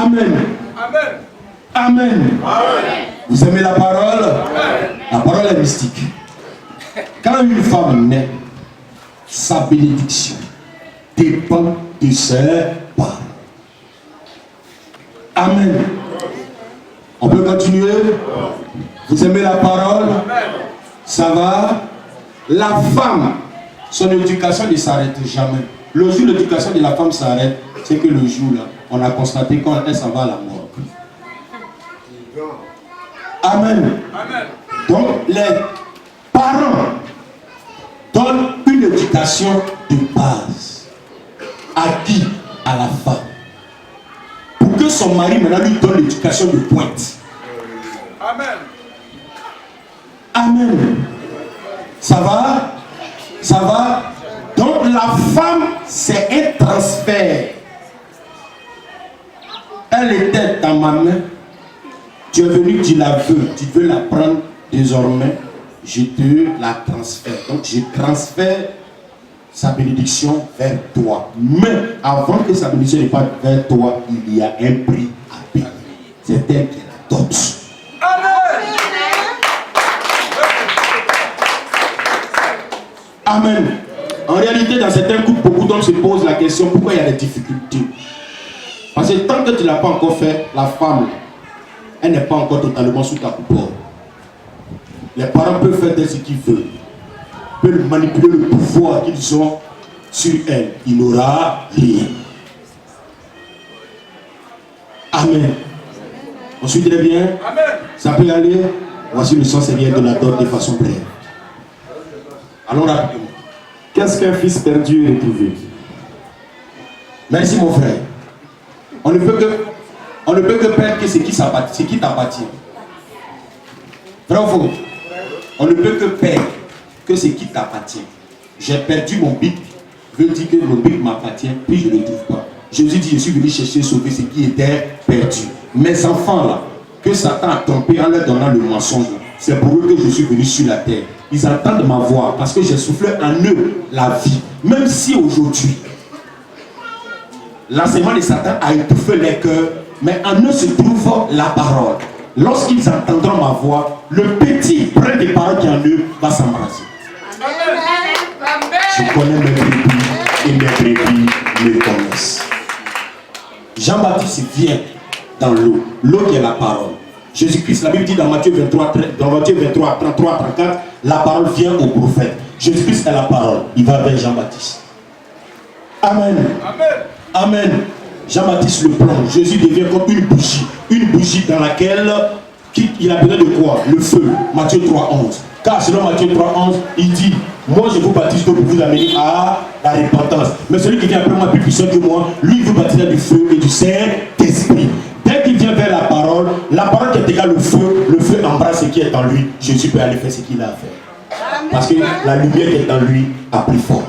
Amen. Amen. Amen. Amen. Vous aimez la parole? Amen. La parole est mystique. Quand une femme naît, sa bénédiction dépend de ses parents. Amen. On peut continuer? Vous aimez la parole? Amen. Ça va? La femme, son éducation ne s'arrête jamais. Le jour où l'éducation de la femme s'arrête, c'est que le jour là, on a constaté quand elle s'en va à la mort. Amen. Amen. Donc les parents donnent une éducation de base. À qui? À la femme. Pour que son mari maintenant lui donne l'éducation de pointe. Amen. Amen. Ça va? Ça va? Donc la femme, c'est un transfert. Elle était dans ma main. Tu es venu, tu la veux. Tu veux la prendre désormais. Je te la transfère. Donc je transfère sa bénédiction vers toi. Mais avant que sa bénédiction ne parte vers toi, il y a un prix à payer. C'est elle qui la donne. Amen. En réalité, dans certains couples, beaucoup d'hommes se posent la question pourquoi il y a des difficultés. Parce que tant que tu ne l'as pas encore fait, la femme, elle n'est pas encore totalement sous ta coupole. Les parents peuvent faire ce qu'ils veulent, peuvent manipuler le pouvoir qu'ils ont sur elle. Il n'aura rien. Amen. On suit très bien. Amen. Ça peut aller. Voici le sens Seigneur de la donne de façon brève. Allons rapidement. Qu'est-ce qu'un fils perdu est retrouvé? Merci mon frère. On ne peut que perdre ce qui t'appartient. Vrai ou faux? On ne peut que perdre que ce qui t'appartient. J'ai perdu mon bic, veut dire que mon bic m'appartient, puis je ne le trouve pas. Jésus dit, je suis venu chercher sauver ce qui était perdu. Mes enfants là, que Satan a trompé en leur donnant le mensonge, c'est pour eux que je suis venu sur la terre. Ils entendent ma voix parce que j'ai soufflé en eux la vie. Même si aujourd'hui, l'enseignement de Satan a étouffé les cœurs, mais en eux se trouve la parole. Lorsqu'ils entendront ma voix, le petit brin de parole qui est en eux va s'embrasser. Je connais mes brebis et mes brebis me connaissent. Jean-Baptiste vient dans l'eau, l'eau qui est la parole. Jésus-Christ, la Bible dit dans Matthieu 23, 33, 34, la parole vient au prophète. Jésus-Christ est la parole, il va vers Jean-Baptiste. Amen. Amen. Amen. Jean-Baptiste le plonge. Jésus devient comme une bougie dans laquelle il a besoin de quoi? Le feu. Matthieu 3,11. Car selon Matthieu 3,11, il dit, moi je vous baptise pour vous amener à la repentance. Mais celui qui vient après moi, plus puissant que moi, lui il vous baptisera du feu et du Saint-Esprit. Dès qu'il vient vers la parole qui est égale au feu embrasse ce qui est en lui. Jésus peut aller faire ce qu'il a à faire. Parce que la lumière qui est en lui a pris fort.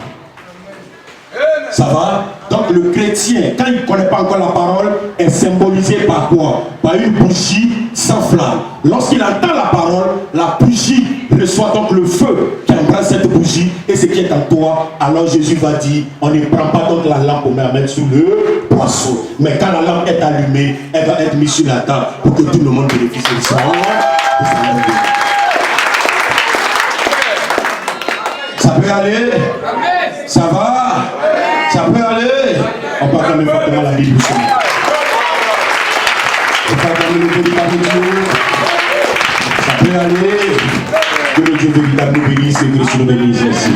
Ça va? Donc le chrétien, quand il ne connaît pas encore la parole, est symbolisé par quoi? Par une bougie sans flamme. Lorsqu'il entend la parole, la bougie reçoit donc le feu qui embrasse cette bougie et ce qui est en toi. Alors Jésus va dire, on ne prend pas donc la lampe pour la mettre sous le poisson. Mais quand la lampe est allumée, elle va être mise sur la table pour que tout le monde bénéficie de ça. Ça peut aller? Ça va? Ça peut aller? On peut acclamer fortement la Bible. On peut acclamer le véritable Dieu. Ça peut aller? Que le Dieu véritable nous bénisse et que nous bénisse aussi.